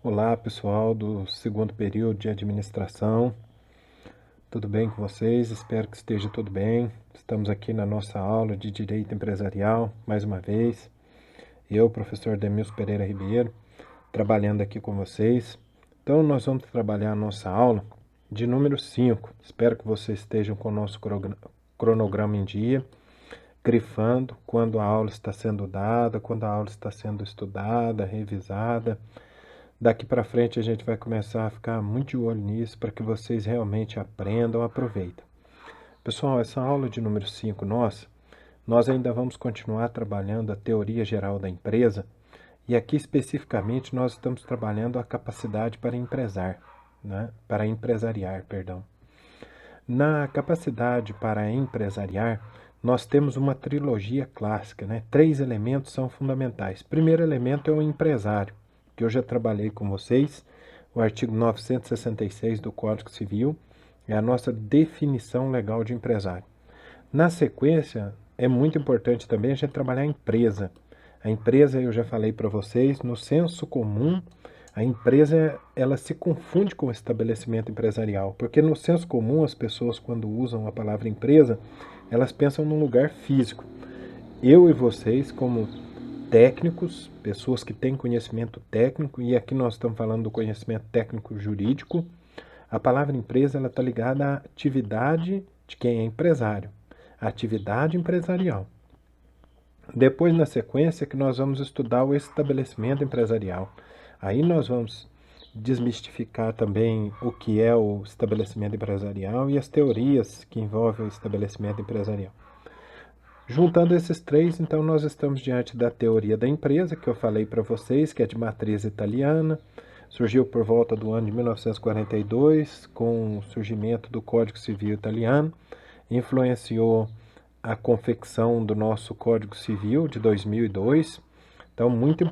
Olá, pessoal do segundo período de administração. Tudo bem com vocês? Espero que esteja tudo bem. Estamos aqui na nossa aula de Direito Empresarial, mais uma vez. Eu, professor Demilson Pereira Ribeiro, trabalhando aqui com vocês. Então, nós vamos trabalhar a nossa aula de número 5. Espero que vocês estejam com o nosso cronograma em dia, grifando quando a aula está sendo dada, quando a aula está sendo estudada, revisada. Daqui para frente a gente vai começar a ficar muito de olho nisso para que vocês realmente aprendam, aproveitem. Pessoal, essa aula de número 5 nossa, nós ainda vamos continuar trabalhando a teoria geral da empresa e aqui especificamente nós estamos trabalhando a capacidade para empresar, né? Para empresariar, perdão. Na capacidade para empresariar, nós temos uma trilogia clássica, né? 3 elementos são fundamentais. Primeiro elemento é o empresário, que eu já trabalhei com vocês, o artigo 966 do Código Civil, é a nossa definição legal de empresário. Na sequência, é muito importante também a gente trabalhar a empresa. A empresa, eu já falei para vocês, no senso comum, a empresa ela se confunde com o estabelecimento empresarial, porque no senso comum as pessoas quando usam a palavra empresa, elas pensam num lugar físico. Eu e vocês, como técnicos, pessoas que têm conhecimento técnico, e aqui nós estamos falando do conhecimento técnico jurídico, a palavra empresa ela está ligada à atividade de quem é empresário, a atividade empresarial. Depois, na sequência, que nós vamos estudar o estabelecimento empresarial. Aí nós vamos desmistificar também o que é o estabelecimento empresarial e as teorias que envolvem o estabelecimento empresarial. Juntando esses três, então, nós estamos diante da teoria da empresa, que eu falei para vocês, que é de matriz italiana, surgiu por volta do ano de 1942, com o surgimento do Código Civil italiano, influenciou a confecção do nosso Código Civil de 2002. Então, muito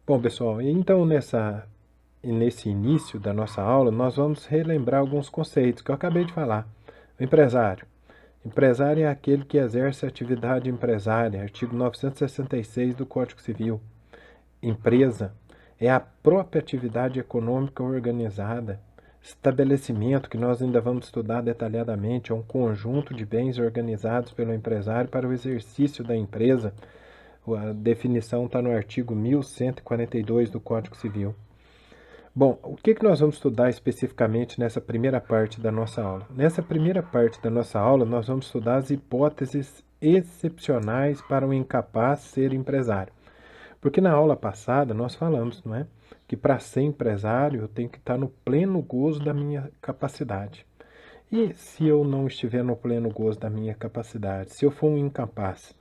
bom, pessoal. Então, nesse início da nossa aula, nós vamos relembrar alguns conceitos que eu acabei de falar. O empresário. Empresário é aquele que exerce atividade empresária, artigo 966 do Código Civil. Empresa é a própria atividade econômica organizada. Estabelecimento, que nós ainda vamos estudar detalhadamente, é um conjunto de bens organizados pelo empresário para o exercício da empresa. A definição está no artigo 1142 do Código Civil. Bom, o que nós vamos estudar especificamente nessa primeira parte da nossa aula? Nessa primeira parte da nossa aula, nós vamos estudar as hipóteses excepcionais para o incapaz ser empresário. Porque na aula passada nós falamos, não é? Que para ser empresário eu tenho que estar no pleno gozo da minha capacidade. E se eu não estiver no pleno gozo da minha capacidade, se eu for um incapaz?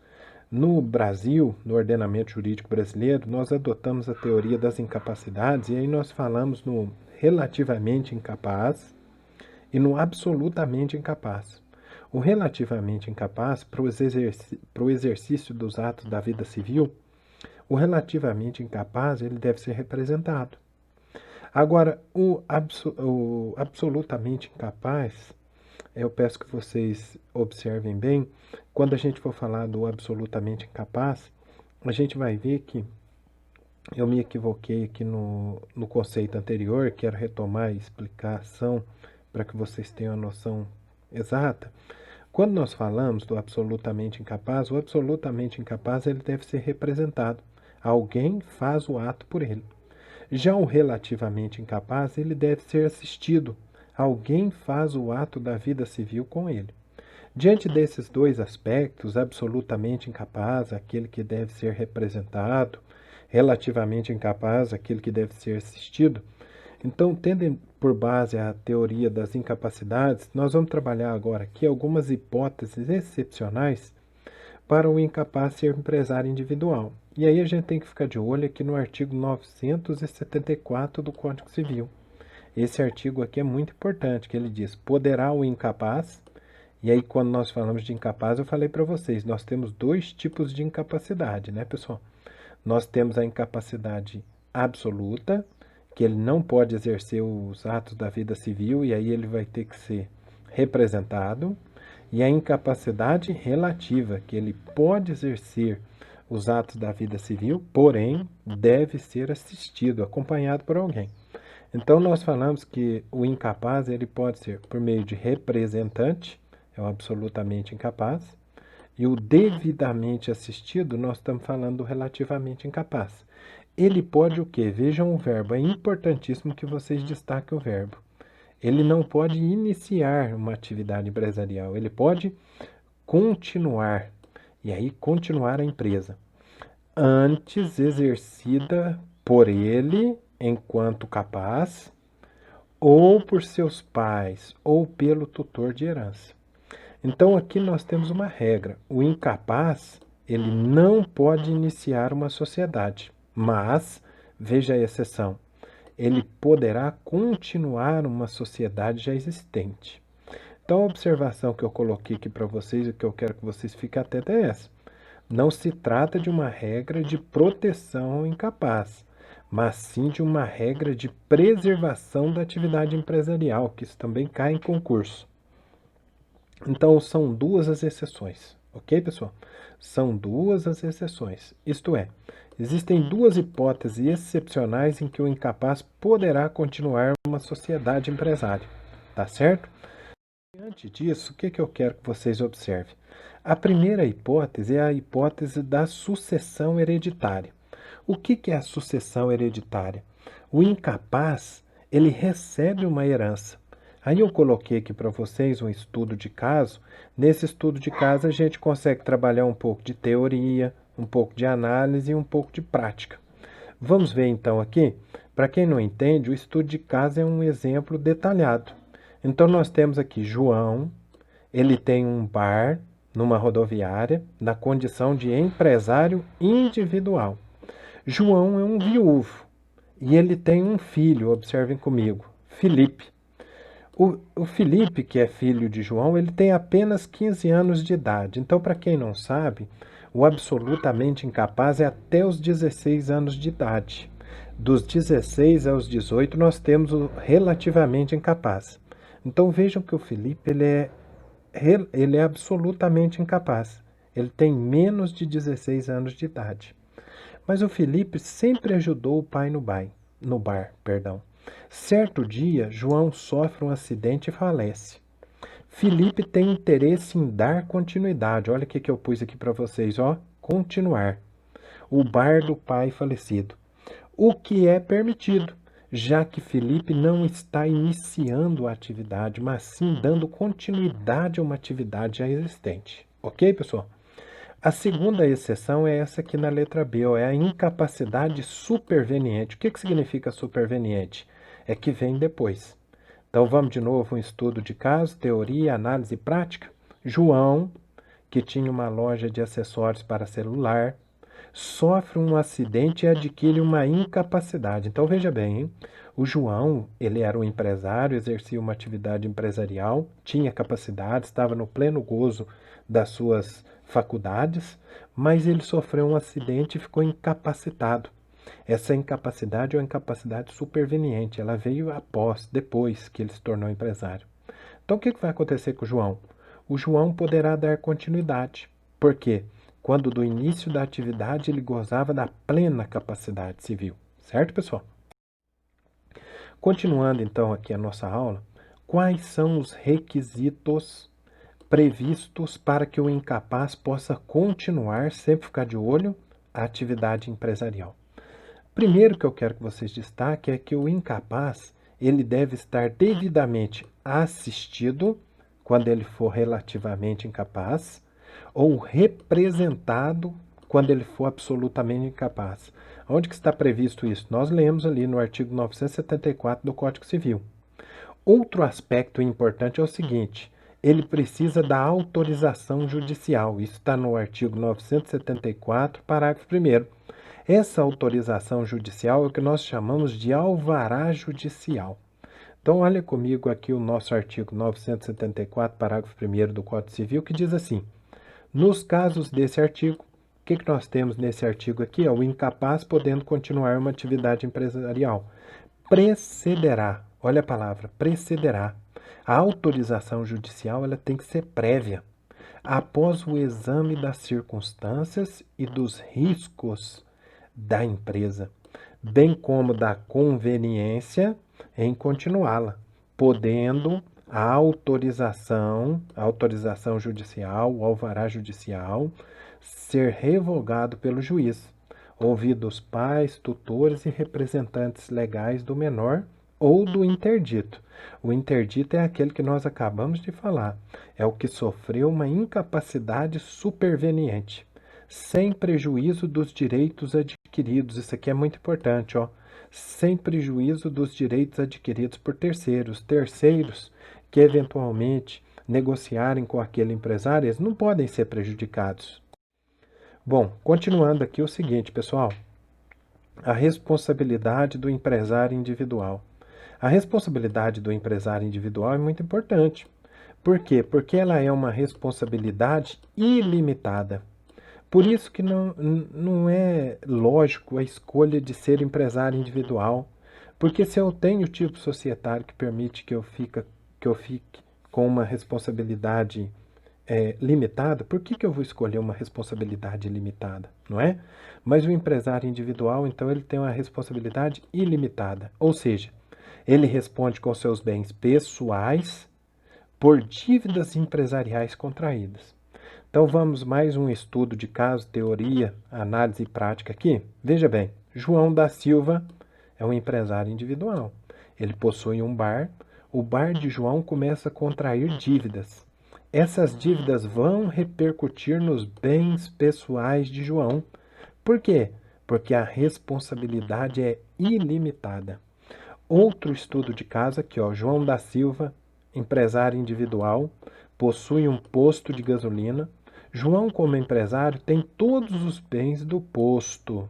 No Brasil, no ordenamento jurídico brasileiro, nós adotamos a teoria das incapacidades e aí nós falamos no relativamente incapaz e no absolutamente incapaz. O relativamente incapaz, para o exercício dos atos da vida civil, o relativamente incapaz ele deve ser representado. Agora, o absolutamente incapaz, eu peço que vocês observem bem, quando a gente for falar do absolutamente incapaz, a gente vai ver que eu me equivoquei aqui no conceito anterior, quero retomar a explicação para que vocês tenham a noção exata. Quando nós falamos do absolutamente incapaz, o absolutamente incapaz ele deve ser representado. Alguém faz o ato por ele. Já o relativamente incapaz, ele deve ser assistido. Alguém faz o ato da vida civil com ele. Diante desses dois aspectos, absolutamente incapaz, aquele que deve ser representado, relativamente incapaz, aquele que deve ser assistido, então, tendo por base a teoria das incapacidades, nós vamos trabalhar agora aqui algumas hipóteses excepcionais para o incapaz ser empresário individual. E aí a gente tem que ficar de olho aqui no artigo 974 do Código Civil. Esse artigo aqui é muito importante, que ele diz, poderá o incapaz, e aí quando nós falamos de incapaz, eu falei para vocês, nós temos dois tipos de incapacidade, né, pessoal? Nós temos a incapacidade absoluta, que ele não pode exercer os atos da vida civil, e aí ele vai ter que ser representado, e a incapacidade relativa, que ele pode exercer os atos da vida civil, porém deve ser assistido, acompanhado por alguém. Então nós falamos que o incapaz ele pode ser por meio de representante, é o absolutamente incapaz, e o devidamente assistido, nós estamos falando do relativamente incapaz. Ele pode o quê? Vejam o verbo, é importantíssimo que vocês destaquem o verbo. Ele não pode iniciar uma atividade empresarial, ele pode continuar, e aí continuar a empresa, antes exercida por ele enquanto capaz, ou por seus pais, ou pelo tutor de herança. Então aqui nós temos uma regra, o incapaz, ele não pode iniciar uma sociedade, mas, veja a exceção, ele poderá continuar uma sociedade já existente. Então a observação que eu coloquei aqui para vocês, e que eu quero que vocês fiquem atentos é essa. Não se trata de uma regra de proteção ao incapaz, mas sim de uma regra de preservação da atividade empresarial, que isso também cai em concurso. Então são duas as exceções, ok, pessoal? São duas as exceções, isto é, existem duas hipóteses excepcionais em que o incapaz poderá continuar uma sociedade empresária, tá certo? Diante disso, o que eu quero que vocês observem? A primeira hipótese é a hipótese da sucessão hereditária. O que é a sucessão hereditária? O incapaz, ele recebe uma herança. Aí eu coloquei aqui para vocês um estudo de caso. Nesse estudo de caso a gente consegue trabalhar um pouco de teoria, um pouco de análise e um pouco de prática. Vamos ver então aqui? Para quem não entende, o estudo de caso é um exemplo detalhado. Então nós temos aqui João, ele tem um bar numa rodoviária na condição de empresário individual. João é um viúvo e ele tem um filho, observem comigo, Felipe. O Felipe, que é filho de João, ele tem apenas 15 anos de idade. Então, para quem não sabe, o absolutamente incapaz é até os 16 anos de idade. Dos 16 aos 18, nós temos o relativamente incapaz. Então, vejam que o Felipe ele é absolutamente incapaz. Ele tem menos de 16 anos de idade. Mas o Felipe sempre ajudou o pai no bar. Certo dia, João sofre um acidente e falece. Felipe tem interesse em dar continuidade. Olha o que eu pus aqui para vocês, ó. Continuar. O bar do pai falecido. O que é permitido, já que Felipe não está iniciando a atividade, mas sim dando continuidade a uma atividade já existente. Ok, pessoal? A segunda exceção é essa aqui na letra B, ó, é a incapacidade superveniente. O que significa superveniente? É que vem depois. Então vamos de novo um estudo de caso, teoria, análise e prática. João, que tinha uma loja de acessórios para celular, sofre um acidente e adquire uma incapacidade. Então veja bem, hein? O João, ele era um empresário, exercia uma atividade empresarial, tinha capacidade, estava no pleno gozo das suas faculdades, mas ele sofreu um acidente e ficou incapacitado. Essa incapacidade é uma incapacidade superveniente, ela veio depois que ele se tornou empresário. Então o que vai acontecer com o João? O João poderá dar continuidade. Por quê? Quando do início da atividade ele gozava da plena capacidade civil. Certo, pessoal? Continuando então aqui a nossa aula, quais são os requisitos previstos para que o incapaz possa continuar, sempre ficar de olho, a atividade empresarial? Primeiro que eu quero que vocês destaquem é que o incapaz, ele deve estar devidamente assistido, quando ele for relativamente incapaz, ou representado, quando ele for absolutamente incapaz. Onde que está previsto isso? Nós lemos ali no artigo 974 do Código Civil. Outro aspecto importante é o seguinte, ele precisa da autorização judicial. Isso está no artigo 974, parágrafo 1º. Essa autorização judicial é o que nós chamamos de alvará judicial. Então, olha comigo aqui o nosso artigo 974, parágrafo 1º do Código Civil, que diz assim, nos casos desse artigo, o que nós temos nesse artigo aqui? É o incapaz podendo continuar uma atividade empresarial. Precederá, olha a palavra, precederá. A autorização judicial ela tem que ser prévia. após o exame das circunstâncias e dos riscos da empresa, bem como da conveniência em continuá-la, podendo a autorização judicial, o alvará judicial, ser revogado pelo juiz, ouvidos pais, tutores e representantes legais do menor ou do interdito. O interdito é aquele que nós acabamos de falar, é o que sofreu uma incapacidade superveniente, sem prejuízo dos direitos adquiridos. Isso aqui é muito importante, ó. Sem prejuízo dos direitos adquiridos por terceiros. Terceiros que eventualmente negociarem com aquele empresário, eles não podem ser prejudicados. Bom, continuando aqui o seguinte, pessoal. A responsabilidade do empresário individual. A responsabilidade do empresário individual é muito importante. Por quê? Porque ela é uma responsabilidade ilimitada. Por isso que não é lógico a escolha de ser empresário individual. Porque se eu tenho o tipo societário que permite que eu fique com uma responsabilidade limitada, por que eu vou escolher uma responsabilidade limitada, não é? Mas o empresário individual, então, ele tem uma responsabilidade ilimitada. Ou seja, ele responde com seus bens pessoais por dívidas empresariais contraídas. Então vamos mais um estudo de caso, teoria, análise e prática aqui. Veja bem, João da Silva é um empresário individual. Ele possui um bar. O bar de João começa a contrair dívidas. Essas dívidas vão repercutir nos bens pessoais de João. Por quê? Porque a responsabilidade é ilimitada. Outro estudo de caso aqui, ó, João da Silva, empresário individual, possui um posto de gasolina. João, como empresário, tem todos os bens do posto.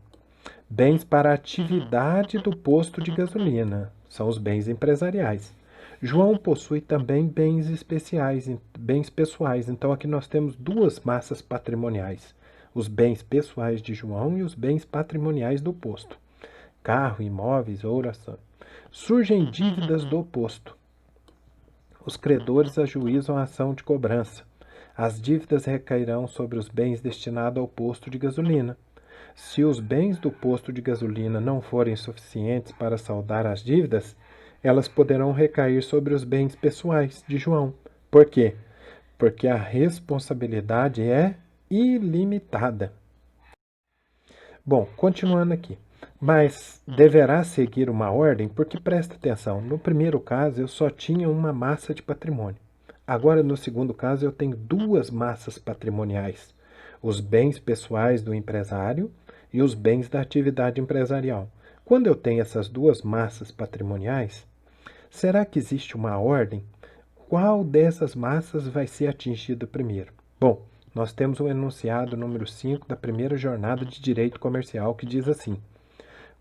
Bens para a atividade do posto de gasolina, são os bens empresariais. João possui também bens especiais, bens pessoais. Então aqui nós temos duas massas patrimoniais. Os bens pessoais de João e os bens patrimoniais do posto. Carro, imóveis, ouro, ação. Surgem dívidas do posto. Os credores ajuizam a ação de cobrança. As dívidas recairão sobre os bens destinados ao posto de gasolina. Se os bens do posto de gasolina não forem suficientes para saldar as dívidas, elas poderão recair sobre os bens pessoais de João. Por quê? Porque a responsabilidade é ilimitada. Bom, continuando aqui. Mas deverá seguir uma ordem, porque presta atenção, no primeiro caso eu só tinha uma massa de patrimônio. Agora, no segundo caso, eu tenho duas massas patrimoniais: os bens pessoais do empresário e os bens da atividade empresarial. Quando eu tenho essas duas massas patrimoniais, será que existe uma ordem? Qual dessas massas vai ser atingida primeiro? Bom, nós temos o enunciado número 5 da primeira jornada de direito comercial, que diz assim: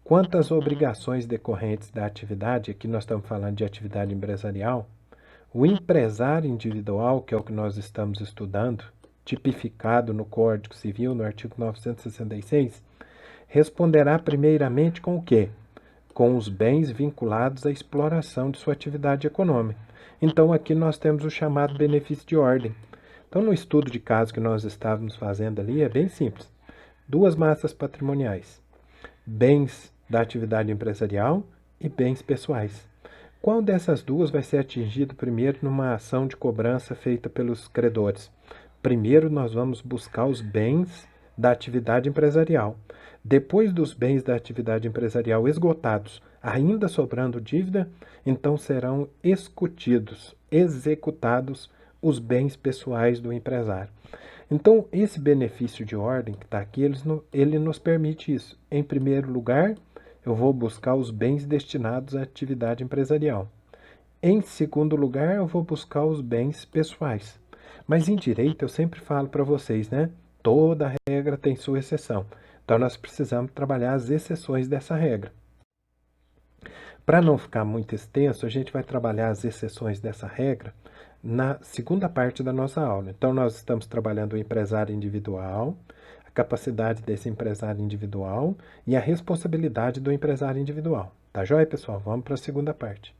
quanto às obrigações decorrentes da atividade, aqui nós estamos falando de atividade empresarial, o empresário individual, que é o que nós estamos estudando, tipificado no Código Civil, no artigo 966, responderá primeiramente com o quê? Com os bens vinculados à exploração de sua atividade econômica. Então, aqui nós temos o chamado benefício de ordem. Então, no estudo de caso que nós estávamos fazendo ali, é bem simples. Duas massas patrimoniais: bens da atividade empresarial e bens pessoais. Qual dessas duas vai ser atingido primeiro numa ação de cobrança feita pelos credores? Primeiro, nós vamos buscar os bens da atividade empresarial. Depois dos bens da atividade empresarial esgotados, ainda sobrando dívida, então serão escutidos, executados os bens pessoais do empresário. Então, esse benefício de ordem que está aqui, ele nos permite isso. Em primeiro lugar, eu vou buscar os bens destinados à atividade empresarial. Em segundo lugar, eu vou buscar os bens pessoais. Mas em direito, eu sempre falo para vocês, né? Toda regra tem sua exceção. Então, nós precisamos trabalhar as exceções dessa regra. Para não ficar muito extenso, a gente vai trabalhar as exceções dessa regra na segunda parte da nossa aula. Então, nós estamos trabalhando o empresário individual, a capacidade desse empresário individual e a responsabilidade do empresário individual. Tá joia, pessoal? Vamos para a segunda parte.